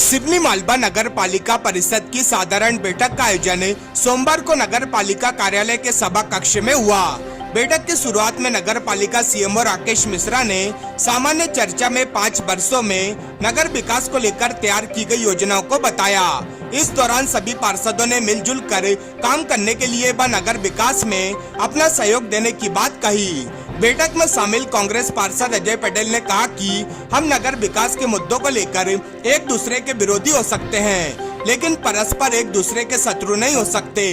सिवनी मालवा नगर पालिका परिषद की साधारण बैठक का आयोजन सोमवार को नगर पालिका कार्यालय के सभा कक्ष में हुआ। बैठक की शुरुआत में नगर पालिका सीएमओ राकेश मिश्रा ने सामान्य चर्चा में 5 वर्षों में नगर विकास को लेकर तैयार की गई योजनाओं को बताया। इस दौरान सभी पार्षदों ने मिलजुल कर काम करने के लिए व नगर विकास में अपना सहयोग देने की बात कही। बैठक में शामिल कांग्रेस पार्षद अजय पटेल ने कहा कि हम नगर विकास के मुद्दों को लेकर एक दूसरे के विरोधी हो सकते हैं, लेकिन परस्पर एक दूसरे के शत्रु नहीं हो सकते।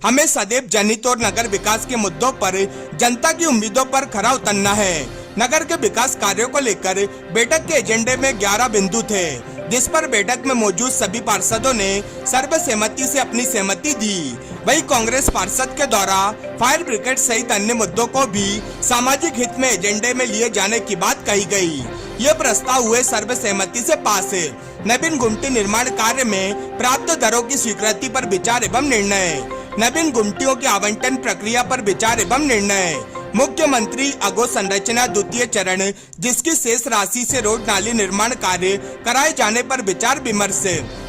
हमें सदैव जनहित और नगर विकास के मुद्दों पर जनता की उम्मीदों पर खरा उतरना है। नगर के विकास कार्यों को लेकर बैठक के एजेंडे में 11 बिंदु थे, जिस पर बैठक में मौजूद सभी पार्षदों ने सर्वसम्मति से अपनी सहमति दी। वहीं कांग्रेस पार्षद के द्वारा फायर ब्रिगेड सहित अन्य मुद्दों को भी सामाजिक हित में एजेंडे में लिए जाने की बात कही गई। ये प्रस्ताव हुए सर्वसम्मति से पास। नवीन गुमटी निर्माण कार्य में प्राप्त दरों की स्वीकृति पर विचार एवं निर्णय, नवीन गुमटियों की आवंटन प्रक्रिया पर विचार एवं निर्णय, मुख्यमंत्री अधोसंरचना द्वितीय चरण जिसकी शेष राशि से रोड नाली निर्माण कार्य कराए जाने पर विचार विमर्श,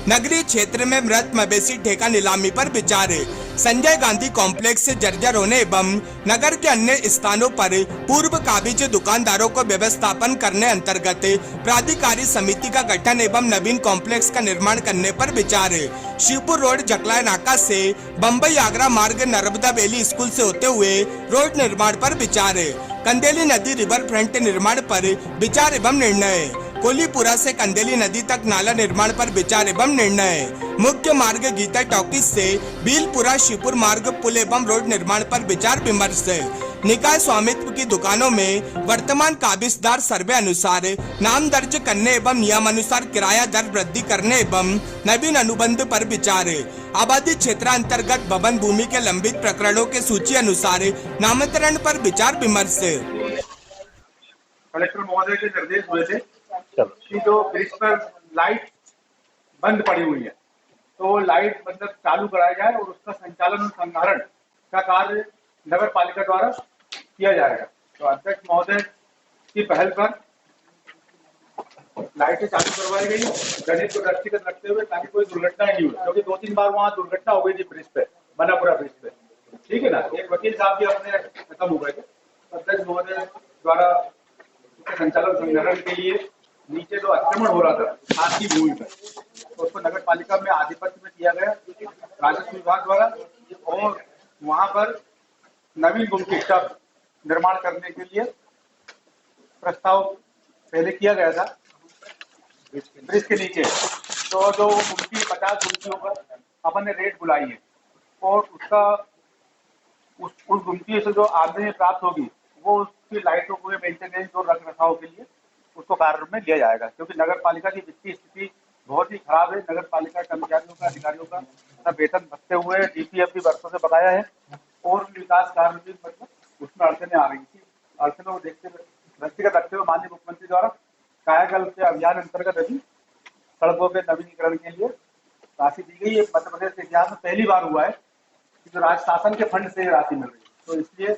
नगरीय क्षेत्र में मृत मवेशी ठेका नीलामी पर विचार, संजय गांधी कॉम्प्लेक्स से जर्जर होने एवं नगर के अन्य स्थानों पर पूर्व काबिज दुकानदारों को व्यवस्थापन करने अंतर्गत प्राधिकारी समिति का गठन एवं नवीन कॉम्प्लेक्स का निर्माण करने पर विचार, शिवपुर रोड जकला नाका से बम्बई आगरा मार्ग नर्मदा वैली स्कूल से होते हुए रोड निर्माण पर विचार, कंदेली नदी रिवर फ्रंट निर्माण पर विचार एवं निर्णय, कोलीपुरा से कंदेली नदी तक नाला निर्माण पर विचार एवं निर्णय, मुख्य मार्ग गीता टॉकीज से बीलपुरा शिवपुर मार्ग पुल एवं रोड निर्माण पर विचार विमर्श, निकाय स्वामित्व की दुकानों में वर्तमान काबिजदार सर्वे अनुसार नाम दर्ज करने एवं नियमानुसार किराया दर वृद्धि करने एवं नवीन अनुबंध पर विचार, आबादी क्षेत्र अंतर्गत भवन भूमि के लंबित प्रकरणों के सूची अनुसार नामांतरण पर विचार विमर्श। कलेक्टर महोदय के निर्देश हुए थे कि जो ब्रिज पर लाइट बंद पड़ी हुई है तो लाइट मतलब चालू कराया जाए और उसका संचालन और संधारण का कार्य नगर पालिका द्वारा किया जाएगा। तो अध्यक्ष महोदय की पहल पर लाइटें चालू करवाई गई गणित को दृष्टिगत रखते हुए ताकि कोई दुर्घटना नहीं हुई, क्योंकि 2-3 बार वहाँ दुर्घटना हो गई थी ब्रिज पे, बनापुरा ब्रिज पे, ठीक है ना। एक वकील साहब भी अपने खत्म हो गए थे। अध्यक्ष महोदय द्वारा संचालन संधारण के लिए नीचे जो अतिक्रमण हो रहा था खास की भूमि पर, तो उसको नगर पालिका में आधिपत्य में किया गया राजस्व विभाग द्वारा, और वहां पर नवीन गुमटी शब्द निर्माण करने के लिए प्रस्ताव पहले किया गया था ब्रिज के नीचे। तो जो गुमटी 50 गुमटियों पर अपन ने रेट बुलाई है और उसका उस गुमटी से जो आमदनी प्राप्त होगी वो उसकी लाइटों को मेंटेनेंस और रख रखाव के लिए उसको कार्य में लिया जाएगा, क्योंकि नगर पालिका की वित्तीय स्थिति बहुत ही खराब है। नगर पालिका कर्मचारियों का अधिकारियों का वेतन भत्ते हुए डीपीएफ भी वर्षों से बकाया है और विकास कार्य भी मतलब उसमें अड़चने आ रही थी। अड़चनों को देखते हुए दृष्टिगत रखते हुए माननीय मुख्यमंत्री द्वारा कायाकल्प के अभियान अंतर्गत अभी सड़कों के नवीनीकरण के लिए राशि दी गई है। मध्य प्रदेश के इतिहास में पहली बार हुआ है कि जो राज्य शासन के फंड से राशि मिल रही है। तो इसलिए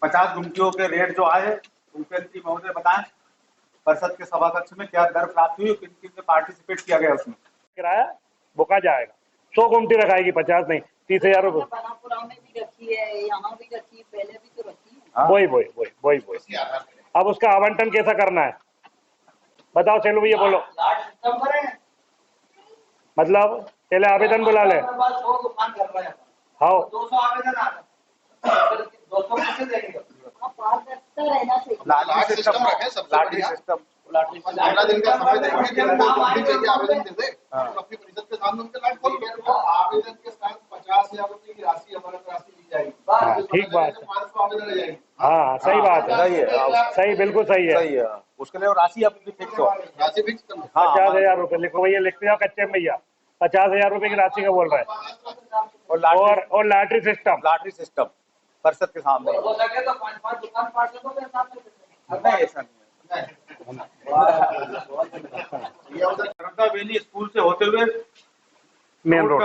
50 गुमटियों के रेट जो आए मुख्यमंत्री महोदय बताएं परिषद के सभा कक्ष में क्या दर प्राप्त हुई, किन किन में पार्टिसिपेट किया गया, उसमें किराया बुका जाएगा। 100 गुमटी रखाएगी, 50 नहीं, 30,000 रुपए। में भी रखी है, यहाँ भी रखी है, पहले भी तो रखी है। वही। अब उसका आवंटन कैसा करना है बताओ चलो भैया बोलो। मतलब पहले आवेदन बुला ले। हाँ 200 आवेदन आ गए, 200 कैसे देंगे? लाटरी सिस्टम रखे सब, लाटरी सिस्टम 15 दिन का समय देंगे कि उनको चाहिए आवेदन दे दे, अपनी परिषद के सामने उनके लाइट खोल के तो आवेदन के साथ 50,000 रुपए की राशि हमारे राशि ली जाएगी। ठीक बात है, 500 आवेदन आ जाएगी। हाँ सही बात है, सही बिल्कुल सही है। उसके लिए राशि अभी फिक्स हो, राशि फिक्स 50,000 रुपए लिखो भैया, लिखते जाओ कच्चे भैया, 50,000 रुपए की राशि का बोल रहा है। और लाटरी सिस्टम परिषद के सामने हो सके तो 5-5 दुकान पार्षदों के साथ नहीं, ऐसा नहीं है। नर्मदा वैली स्कूल से होते हुए मेन रोड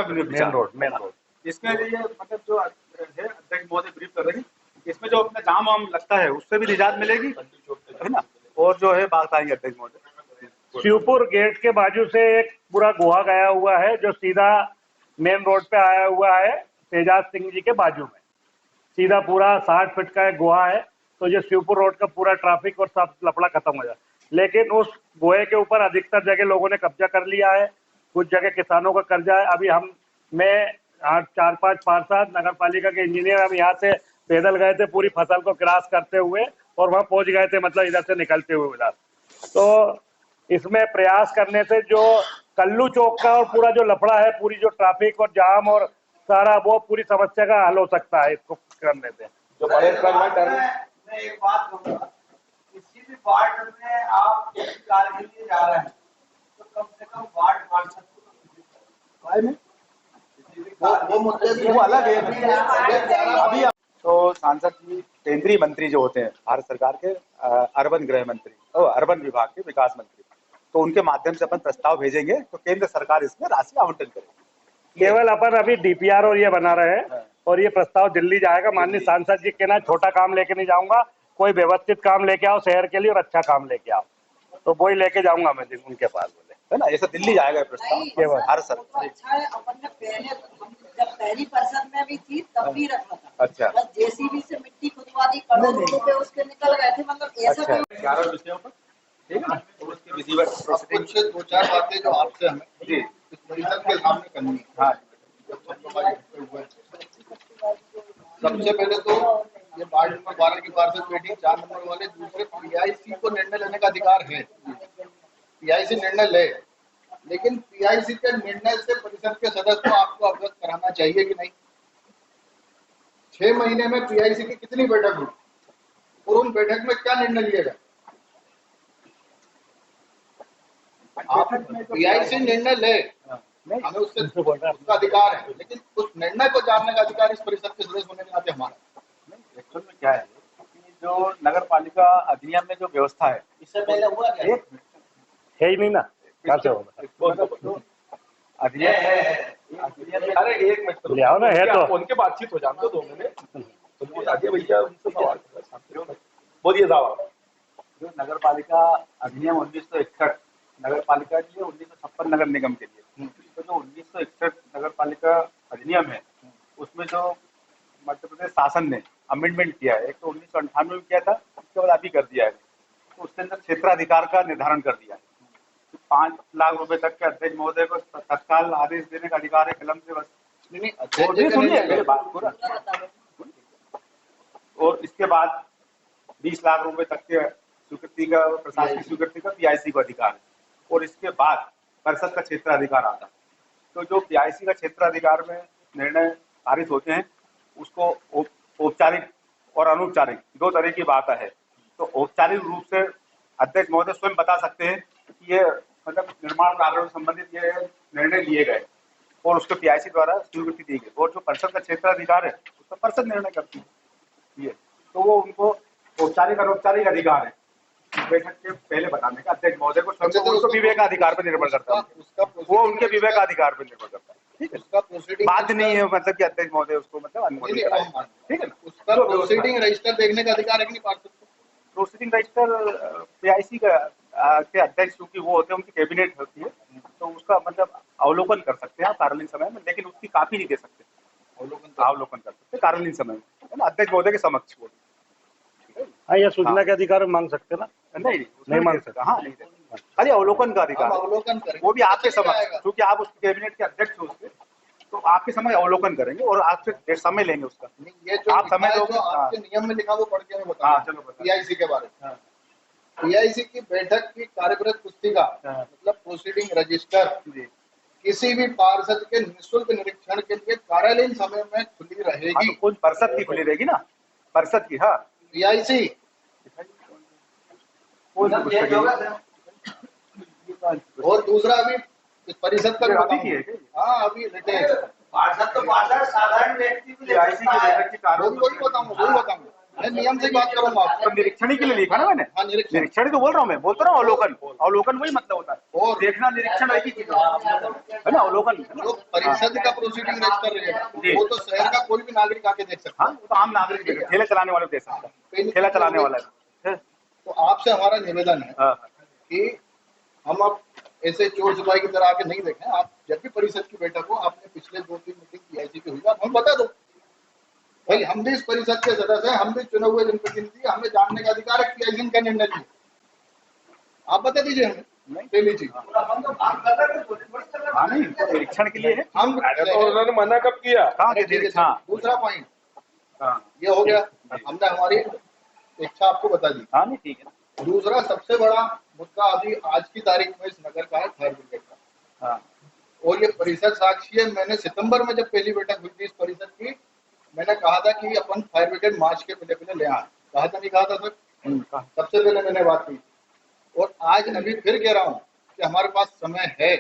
इसके लिए मतलब जो है अध्यक्ष महोदय ब्रीफ कर रहे हैं, इसमें जो अपना जाम वाम लगता है उससे भी निजात मिलेगी, है ना। और जो है बात आएंगे अध्यक्ष महोदय शिवपुर गेट के बाजू से एक पूरा गुहा गया हुआ है जो सीधा मेन रोड पे आया हुआ है, तेजाज सिंह जी के बाजू में सीधा पूरा 60 फीट का एक गुहा है। तो ये शिवपुर रोड का पूरा ट्रैफिक और सब लफड़ा खत्म हो जाए। लेकिन उस गुहे के ऊपर अधिकतर जगह लोगों ने कब्जा कर लिया है, कुछ जगह किसानों का कर्जा है। अभी मैं 4-5 पार्षद नगर पालिका के इंजीनियर हम यहाँ से पैदल गए थे पूरी फसल को क्रॉस करते हुए और वहां पहुंच गए थे, मतलब इधर से निकलते हुए उधर। तो इसमें प्रयास करने से जो कल्लू चौक का और पूरा जो लफड़ा है, पूरी जो ट्रैफिक और जाम और सारा वो पूरी समस्या का हल हो सकता है इसको करने से। जो बड़े मैं एक बात कहूँगा, किसी भी वार्ड में आप किसी कार्य के लिए जा रहे हैं तो कम से कम वार्ड पार्षद वो मुद्दे भी वो अलग है। अभी तो सांसद जी केंद्रीय मंत्री जो होते हैं भारत सरकार के, अर्बन गृह मंत्री और अर्बन विभाग के विकास मंत्री, तो उनके माध्यम से अपन प्रस्ताव भेजेंगे तो केंद्र सरकार इसमें राशि आवंटन करेगी। केवल अपन अभी डीपीआर और ये बना रहे हैं और ये प्रस्ताव दिल्ली जाएगा। माननीय सांसद जी के ना छोटा काम लेके नहीं जाऊंगा, कोई व्यवस्थित काम लेके आओ शहर के लिए और अच्छा काम लेके आओ, तो वही लेके जाऊंगा मैं उनके पास, बोले है ना। ऐसा दिल्ली जाएगा प्रस्ताव केवल भारत सरकार। अच्छा है, अपन ने पहले जब पहली परिषद में भी थी तब भी रखा था। अच्छा। बस जेसीबी से मिट्टी खुदवा दी, करोड़ों रुपए उसके निकल गए थे, मतलब ऐसा अच्छा, 11 विषयों पर ठीक है ना। तो उसके विधिवत प्रोसीडिंग कुछ 2-4 बातें जो आपसे हमें जी इस परिषद के सामने करनी है। हाँ सबसे पहले तो ये वार्ड नंबर 12 की पार्षद मीटिंग 4 नंबर वाले दूसरे पीआईसी को निर्णय लेने का अधिकार है। पीआईसी निर्णय ले, लेकिन पीआईसी के निर्णय से परिषद के सदस्य को आपको अवगत कराना चाहिए कि नहीं। 6 महीने में पीआईसी की कितनी बैठक हुई और उन बैठक में क्या निर्णय लिए गए। आप पीआईसी निर्णय ले, हमें उससे उसका अधिकार है, लेकिन उस निर्णय को जानने का अधिकार इस परिषद के सदस्य होने के नाते हमारा। एक्चुअल में क्या है कि जो नगर पालिका अधिनियम में जो व्यवस्था है, इससे पहले हुआ क्या? है ही नहीं ना, क्या से होगा अधिनियम है। अरे एक मिनट ले आओ ना, है तो उनके बातचीत हो जाने दो 2 मिनट। आगे भैया उनसे सवाल बोलिए साहब। जो नगर पालिका अधिनियम 1961 नगर पालिका के लिए 1956 नगर निगम के लिए, तो जो 1961 नगर पालिका अधिनियम है उसमें जो मध्य प्रदेश शासन ने अमेंडमेंट किया है, एक तो 1998 में किया था, उसके बाद अभी कर दिया है। तो उसके अंदर क्षेत्राधिकार का निर्धारण कर दिया है। 5 लाख रुपए तक के अध्यक्ष महोदय को तत्काल आदेश देने का अधिकार है कलम से, बस। नहीं सुनिए मेरी बात पूरा। और इसके बाद 20 लाख रुपए तक के स्वीकृति का, प्रशासनिक स्वीकृति का पीआईसी को अधिकार है। और इसके बाद परिषद का क्षेत्राधिकार आता है। तो जो पीआईसी का क्षेत्राधिकार में निर्णय पारित होते हैं उसको औपचारिक और अनौपचारिक 2 तरह की बात है। तो औपचारिक रूप से अध्यक्ष महोदय स्वयं बता सकते हैं कि ये मतलब निर्माण कार्यों से संबंधित ये निर्णय लिए गए और उसको पीआईसी द्वारा स्वीकृति दी गई। और जो परिषद का क्षेत्राधिकार है उसका परिषद निर्णय करती है। ये तो वो उनको औपचारिक अनौपचारिक अधिकार है बैठक के पहले बताने का। अध्यक्ष महोदय को स्वयं उसको विवेकाधिकार पर निर्भर करता है, वो उनके विवेकाधिकार पर निर्भर करता है। ठीक है, उसका प्रोसीडिंग बात नहीं है मतलब कि अध्यक्ष महोदय उसको मतलब अनुमोदन कराए। ठीक है ना। उसका प्रोसीडिंग रजिस्टर देखने का अधिकार है कि नहीं पार्षद को? प्रोसीडिंग रजिस्टर पीआईसी का के अध्यक्ष क्योंकि वो होते हैं, उनकी कैबिनेट होती है, तो उसका मतलब अवलोकन कर सकते हैं कालीन समय में, लेकिन उसकी काफी नहीं दे सकते। अवलोकन कर सकते कालीन समय में, है ना, अध्यक्ष महोदय के समक्ष। हाँ, ये सूचना के अधिकार में मांग सकते ना? नहीं मांग सकता। हाँ, नहीं खाली अवलोकन का अधिकार, अवलोकन करेंगे, वो भी आपके समक्ष, क्योंकि आप उस कैबिनेट के अध्यक्ष हो उसके, तो आपके समय अवलोकन करेंगे और आपसे समय लेंगे उसका। ये जो आप समय दोगे, आपके नियम में लिखा वो पढ़ के मैं बता। हाँ चलो बता। पीआईसी के बारे में, पीआईसी की बैठक की कार्यप्रत पुस्तिका मतलब प्रोसीडिंग रजिस्टर किसी भी पार्षद के निःशुल्क निरीक्षण के लिए कार्यालयीन समय में खुली रहेगी। तो कौन परिषद की खुली रहेगी ना, परिषद की। हाँ, पीआईसी और दूसरा अभी परिषद का अभी की है। हाँ, अभी पार्षद तो पार्षद साधारण व्यक्ति को पीआईसी की बैठक की वही बताऊंगा मैं नियम से बात करूंगा। तो निरीक्षण के लिए लिखा ना मैंने। हाँ, निरीक्षण ही तो बोल रहा हूँ मैं, बोलता रहा हूँ अवलोकन। अवलोकन वही मतलब होता है, और देखना निरीक्षण एक ही चीज है ना, अवलोकन। जो परिषद का प्रोसीडिंग रजिस्टर रहेगा वो तो शहर का कोई भी नागरिक आके देख सकता है। हाँ, वो तो आम नागरिक देख, ठेला चलाने वाले देख सकता है, ठेला चलाने वाला है। तो आपसे हमारा निवेदन है कि हम अब ऐसे चोर सिपाही की तरह आके नहीं देखें। आप जब भी परिषद की बैठक हो, आपने पिछले 2-3 मीटिंग पीआईसी की हुई, आप हमें बता दो भाई, हम भी इस परिषद के सदस्य हैं, हम भी चुने हुए जनप्रतिनिधि, हमें जानने का अधिकार है पीआईसी का निर्णय लिया। आप बता दीजिए हमें, पहली चीज। नहीं, तो निरीक्षण के लिए है। हम तो उन्होंने मना कब किया? अरे ठीक है सर, दूसरा पॉइंट ये हो गया, हमने हमारी इच्छा आपको बता दी। हाँ नहीं ठीक है। दूसरा सबसे बड़ा मुद्दा अभी आज की तारीख में इस नगर का है फायर ब्रिगेड का। हाँ। और ये परिषद साक्षी है, मैंने सितंबर में जब पहली बैठक हुई थी इस परिषद की, मैंने कहा था कि अपन फायर ब्रिगेड मार्च के पहले ले आए। कहा था नहीं कहा था सर? सबसे पहले मैंने बात की। और आज अभी फिर कह रहा हूँ कि हमारे पास समय है।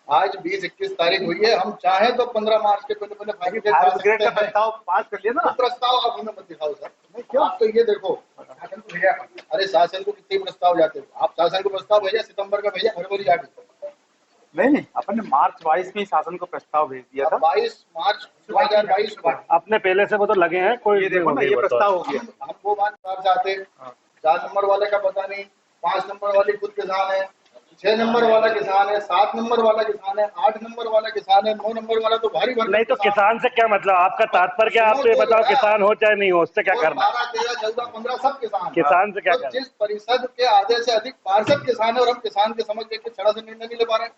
आज 20-21 तारीख हुई है, हम चाहें तो 15 मार्च के पहले फायर ब्रिगेड का प्रस्ताव पास कर लिया ना। प्रस्ताव आप हमें मत दिखाओ सर। नहीं क्यों? आप तो ये देखो, अरे शासन को कितने प्रस्ताव जाते हो आप? शासन को प्रस्ताव भेजा सितंबर का, भेजा फरवरी जाके। नहीं, अपन ने मार्च 22 में शासन को प्रस्ताव भेज दिया था। 22 मार्च 2022 को अपने पहले से वो तो लगे हैं, कोई ये देखो ना, ये प्रस्ताव हो गया। हम वो बात कर चाहते। 4 नंबर वाले का पता नहीं, 5 नंबर वाली खुद किसान है, 6 नंबर वाला किसान है, 7 नंबर वाला किसान है, 8 नंबर वाला किसान है, 9 नंबर वाला तो भारी भरकम नहीं तो किसान से क्या मतलब? आपका तात्पर्य क्या? आप तो ये बताओ, किसान हो चाहे नहीं हो, उससे क्या करना? 12, 13, 14, 15 सब किसान से क्या तो करना? जिस परिषद के आधे से अधिक पार्षद किसान है और हम किसान के समझ के छड़ा से निर्णय नहीं ले पा रहे हैं।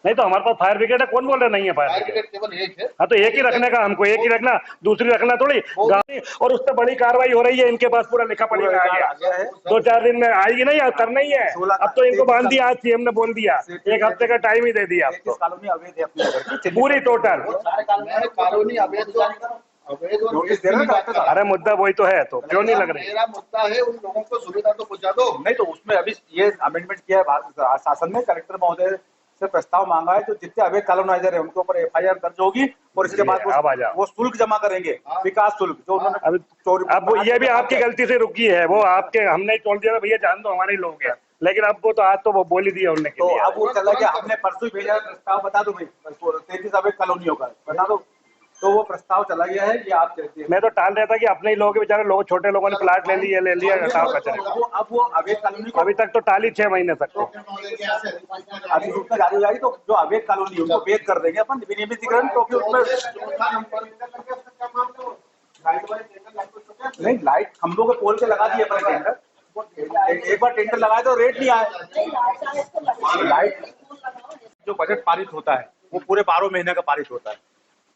नहीं तो हमारे पास फायर ब्रिगेड है, कौन बोल रहा नहीं है फायर फायर ब्रिगेड? ब्रिगेड केवल एक है। हाँ तो एक ही रखने का, हमको एक ही रखना, दूसरी रखना थोड़ी गाड़ी। और उससे बड़ी कार्रवाई हो रही है, इनके पास पूरा लिखा पढ़ी में आ गया है। 2-4 दिन में आएगी नहीं, करना ही है। अब तो इनको बांध दिया, आज सीएम ने बोल दिया, 1 हफ्ते का टाइम ही दे दिया आपको। कॉलोनी अवैध है अपने पूरी टोटल। कॉलोनी अवैध नोटिस दे रहे हैं। अरे मुद्दा वही तो है, तो क्यों नहीं लग रही? मेरा मुद्दा है उन लोगों को सुविधा तो पहुंचा दो। नहीं तो उसमें अभी ये अमेंडमेंट किया है भारत शासन ने, कलेक्टर महोदय से प्रस्ताव मांगा है, तो जितने अवैध कॉलोनाइजर है उनके ऊपर एफआईआर दर्ज होगी और इसके बाद वो शुल्क जमा करेंगे, विकास शुल्क जो उन्होंने अभी अब ये भी आपकी गलती से रुकी है। वो आपके, हमने तोड़ दिया भैया जान दो हमारे लोग हैं, लेकिन अब वो तो आज तो वो बोल ही दिया उनने। तो अब वो चला गया, हमने परसों ही भेजा प्रस्ताव, बता दो भाई 33 अवैध कॉलोनियों का बता दो। तो वो प्रस्ताव चला गया है, ये आप कहते हैं। मैं तो टाल रहा था कि अपने ही लोग बेचारे लोग, छोटे लोगों ने प्लाट ले लिया हटाओ कचरे। अब वो अवैध कॉलोनी को अभी तक तो टाली 6 महीने तक तो। अधिसूचना जारी हो जाएगी तो जो अवैध कॉलोनी उनको वैध कर देंगे अपन विनियमितीकरण, क्योंकि उसमें नहीं लाइट खंभों के पोल पे लगा दिए अपन टेंडर। एक बार टेंडर लगाए तो रेट नहीं आया। लाइट जो बजट पारित होता है वो पूरे 12 महीने का पारित होता है।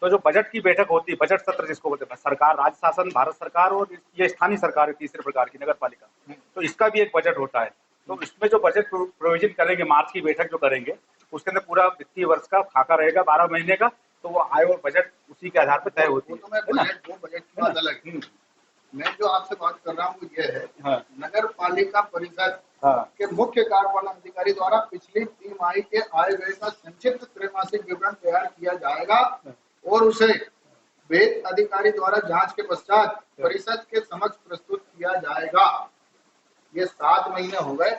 तो जो बजट की बैठक होती है, बजट सत्र जिसको बोलते हैं, सरकार, राज्य शासन, भारत सरकार और ये स्थानीय सरकार है तीसरे प्रकार की, नगर पालिका, तो इसका भी एक बजट होता है। तो इसमें जो बजट प्रोविजन करेंगे, मार्च की बैठक जो करेंगे, उसके अंदर पूरा वित्तीय वर्ष का खाका रहेगा 12 महीने का, तो वो आय और बजट उसी के आधार पर तय होती है। वो बजट की बात अलग है। मैं जो आपसे बात कर रहा हूँ ये है, नगर पालिका परिषद के मुख्य कार्यपालन अधिकारी द्वारा पिछली तिमाही के आय व्यय का संक्षिप्त त्रैमासिक विवरण तैयार किया जाएगा और उसे वेद अधिकारी द्वारा जांच के पश्चात परिषद के समक्ष प्रस्तुत किया जाएगा। ये 7 महीने हो गए,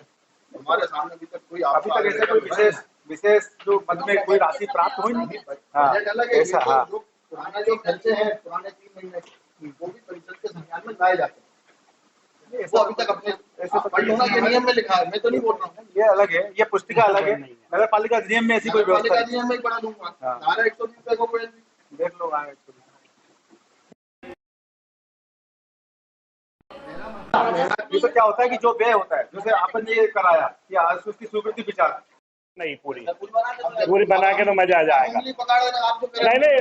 हमारे सामने अभी तक कोई अभी तक ऐसे कोई विशेष जो मद में कोई राशि प्राप्त हुई नहीं। बजट अलग है। जो पुराना जो खर्चे हैं पुराने 3 महीने वो भी परिषद के संज्ञान में लाए जाते हैं। वो अभी तक अपने ये नियम में लिखा है, मैं तो नहीं बोल रहा हूँ। ये अलग है, ये पुस्तिका अलग है। नगर पालिका अधिनियम में ऐसी कोई व्यवस्था नियम में बना दूंगा, धारा 120 को देख लो। ये तो क्या होता है कि जो व्यय होता है, जैसे अपन ने ये कराया कि आज उसकी स्वीकृति विचार नहीं पूरी बना के तो मजा आ जाएगा। नहीं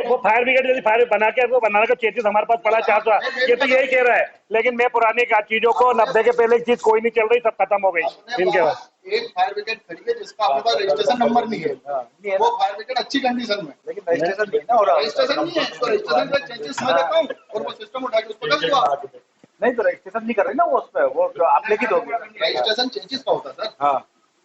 वो फायर ब्रिगेड यदि फायर बना के वो बनाने का चेचिस हमारे पास पड़ा 400, ये तो यही कह रहा है। लेकिन मैं पुरानी चीजों को 90 के पहले चीज कोई नहीं चल रही, सब खत्म हो गई इनके पास। एक फायर ब्रिगेड खड़ी है जिसका अपने पास रजिस्ट्रेशन नंबर नहीं है, वो फायर ब्रिगेड अच्छी कंडीशन में, लेकिन रजिस्ट्रेशन नहीं है। और रजिस्ट्रेशन नहीं है, इसको रजिस्ट्रेशन का चेंजेस मैं देता हूँ और वो सिस्टम उठा के उसको कर दूंगा। नहीं तो रजिस्ट्रेशन नहीं कर रहे ना वो, उस पर वो आप लिखित होगी। रजिस्ट्रेशन चेंजेस का होता है सर। हाँ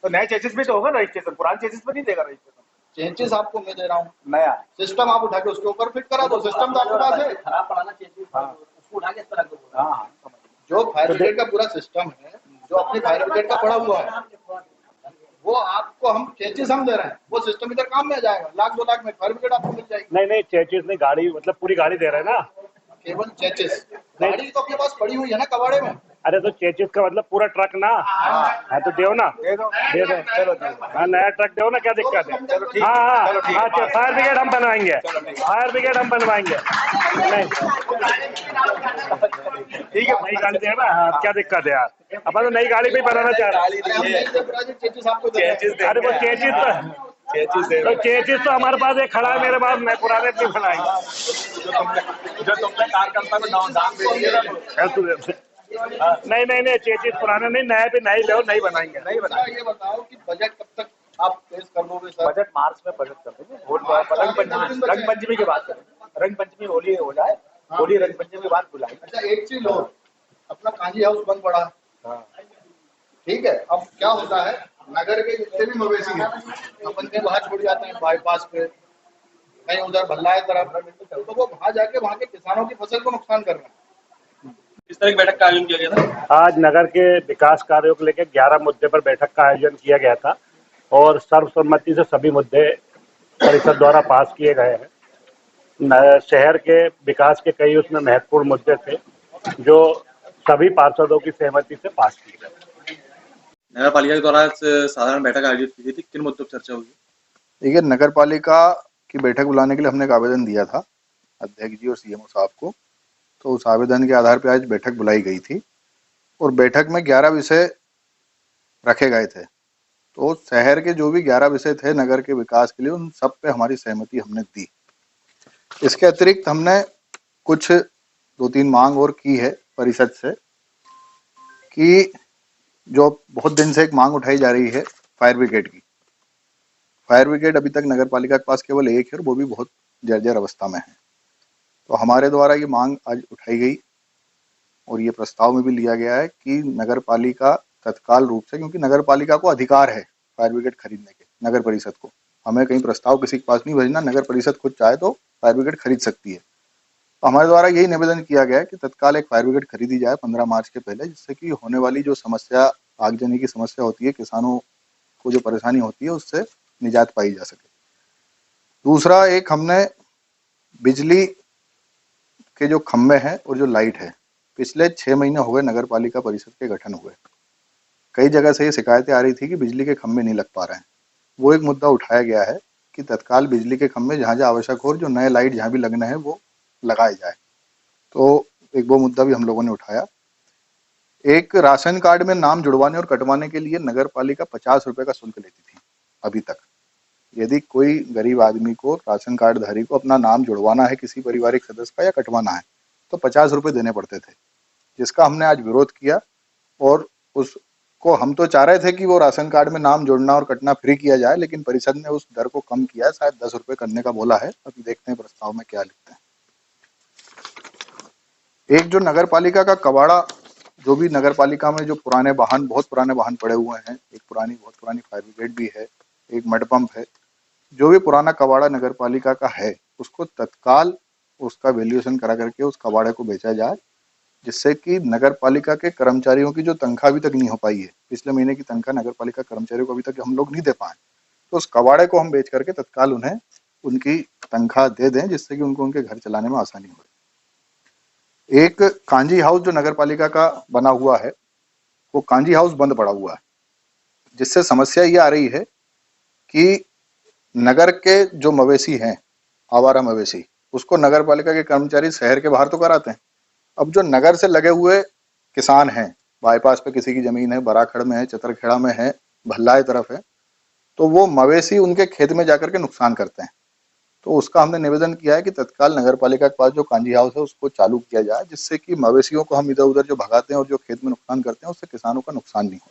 तो नए चेचिस में तो होगा रजिस्ट्रेशन, पुराने चेचिस पर नहीं देगा रजिस्ट्रेशन। चेंजेस आपको मैं दे रहा हूँ, नया सिस्टम आप उठा के उसके ऊपर फिट करा दो। सिस्टम तो आपके पास है, खराब पड़ाना चेंजेस उसको उठा के इस तरह को। हाँ जो फायर ब्रिगेड का पूरा सिस्टम है, जो अपनी फायर ब्रिगेड का पड़ा हुआ है, वो आपको हम चेंजेस हम दे रहे हैं, वो सिस्टम इधर काम में आ जाएगा। 1-2 लाख में फायर ब्रिगेड आपको मिल जाएगी। नहीं चेचिस नहीं, गाड़ी मतलब पूरी गाड़ी दे रहे हैं ना, केवल चेंजेस। गाड़ी तो अपने पास पड़ी हुई है ना कबाड़े में। अरे तो चेचिस का मतलब पूरा ट्रक ना है, तो दो ना, दे दो, दे दो। चलो दे दो। हाँ नया ट्रक दो ना, क्या दिक्कत है? चलो ठीक हाँ है, हाँ चलो ठीक है। हाँ, फायर ब्रिगेड हम बनवाएंगे, फायर ब्रिगेड हम बनवाएंगे। नहीं ठीक है, नई गाड़ी है ना, हाँ क्या दिक्कत है यार, अपन तो नई गाड़ी भी बनाना चाह रहे हैं। अरे हम नहीं दे रहे, चेचिस आपको दे रहे हैं। अरे वो चेचिस तो हमारे पास एक खड़ा है मेरे पास, मैं पुराने भी बनाएंगे। जो तुमने कार्यकर्ता को दाम दे दिए ना, नहीं नहीं नहीं, चेचिस पुराना नहीं, नया भी नहीं लो, नहीं बनाएंगे। नहीं अच्छा, बना। ये बताओ कि बजट कब तक आप पेश कर दोगे सर? बजट मार्च में बजट कर देंगे, रंग पंचमी की बात करें, रंग पंचमी होली हो जाए, होली रंग पंचमी की बात बुलाई। अच्छा, एक चीज लो, अपना कांजी हाउस बंद पड़ा, ठीक है। अब क्या होता है, नगर के जितने भी मवेशी हैं अपन के वहां छोड़ जाते हैं बाईपास पे, कहीं उधर भल्ला तरफ, तो वो वहां जाके वहां के किसानों की फसल को नुकसान कर रहे हैं। इस तरह की बैठक का आयोजन किया गया था। आज नगर के विकास कार्यों को लेकर 11 मुद्दे पर बैठक का आयोजन किया गया था और सर्वसम्मति से सभी मुद्दे परिषद द्वारा पास किए गए हैं। शहर के विकास के कई उसमें महत्वपूर्ण मुद्दे थे जो सभी पार्षदों की सहमति से पास किए गए। नगर पालिका के द्वारा साधारण बैठक आयोजित की गई थी, किन मुद्दों पर चर्चा हुई? देखिए, नगर पालिका की बैठक बुलाने के लिए हमने एक आवेदन दिया था अध्यक्ष जी और सीएमओ साहब को, तो उस आवेदन के आधार पर आज बैठक बुलाई गई थी और बैठक में 11 विषय रखे गए थे। तो शहर के जो भी 11 विषय थे नगर के विकास के लिए, उन सब पे हमारी सहमति हमने दी। इसके अतिरिक्त हमने कुछ 2-3 मांग और की है परिषद से कि जो बहुत दिन से एक मांग उठाई जा रही है फायर ब्रिगेड की। फायर ब्रिगेड अभी तक नगर पालिका के पास केवल एक है और वो भी बहुत जर्जर अवस्था में है। तो हमारे द्वारा ये मांग आज उठाई गई और ये प्रस्ताव में भी लिया गया है कि नगर पालिका तत्काल रूप से, क्योंकि नगर पालिका को अधिकार है फायर ब्रिगेड खरीदने के, नगर परिषद को, हमें कहीं प्रस्ताव किसी के पास नहीं भेजना, नगर परिषद खुद चाहे तो फायर ब्रिगेड खरीद सकती है। तो हमारे द्वारा यही निवेदन किया गया है कि तत्काल एक फायर ब्रिगेड खरीदी जाए 15 मार्च के पहले, जिससे कि होने वाली जो समस्या, आगजनी की समस्या होती है, किसानों को जो परेशानी होती है, उससे निजात पाई जा सके। दूसरा, एक हमने बिजली के जो खंभे हैं और जो लाइट है, पिछले 6 महीने हो गए नगर पालिका परिषद के गठन हुए, कई जगह से ये शिकायतें आ रही थी कि बिजली के खंभे नहीं लग पा रहे हैं। वो एक मुद्दा उठाया गया है कि तत्काल बिजली के खंभे जहाँ जहाँ आवश्यक हो और जो नए लाइट जहाँ भी लगने हैं वो लगाए जाए। तो एक वो मुद्दा भी हम लोगों ने उठाया। एक राशन कार्ड में नाम जुड़वाने और कटवाने के लिए नगर पालिका 50 रुपये का शुल्क लेती थी अभी तक। यदि कोई गरीब आदमी को, राशन कार्ड धारी को अपना नाम जुड़वाना है किसी पारिवारिक सदस्य का या कटवाना है, तो 50 रुपये देने पड़ते थे, जिसका हमने आज विरोध किया। और उसको हम तो चाह रहे थे कि वो राशन कार्ड में नाम जोड़ना और कटना फ्री किया जाए, लेकिन परिषद ने उस दर को कम किया है, शायद 10 रुपये करने का बोला है। अभी देखते हैं प्रस्ताव में क्या लिखते हैं। एक जो नगर पालिका का कबाड़ा, जो भी नगर पालिका में जो पुराने वाहन, बहुत पुराने वाहन पड़े हुए हैं, एक बहुत पुरानी फायर ब्रिगेड भी है, एक मड पंप है, जो भी पुराना कबाड़ा नगर पालिका का है, उसको तत्काल उसका वैल्यूएशन करा करके उस कबाड़े को बेचा जाए, जिससे कि नगर पालिका के कर्मचारियों की जो तनख्वाह अभी तक नहीं हो पाई है, पिछले महीने की तनख्वाह नगर पालिका कर्मचारियों को अभी तक हम लोग नहीं दे पाए, तो उस कबाड़े को हम बेच करके तत्काल उन्हें उनकी तनख्वाह दे दें, जिससे कि उनको उनके घर चलाने में आसानी हो। एक कांजी हाउस जो नगर पालिका का बना हुआ है, वो कांजी हाउस बंद पड़ा हुआ है, जिससे समस्या ये आ रही है कि नगर के जो मवेशी हैं, आवारा मवेशी, उसको नगर पालिका के कर्मचारी शहर के बाहर तो कराते हैं। अब जो नगर से लगे हुए किसान हैं, बाईपास पे किसी की जमीन है, बराखड़ में है, चतरखेड़ा में है, भल्लाए तरफ है, तो वो मवेशी उनके खेत में जाकर के नुकसान करते हैं। तो उसका हमने निवेदन किया है कि तत्काल नगर पालिका के पास जो कांजी हाउस है उसको चालू किया जाए, जिससे कि मवेशियों को हम इधर उधर जो भगाते हैं और जो खेत में नुकसान करते हैं, उससे किसानों का नुकसान नहीं हो।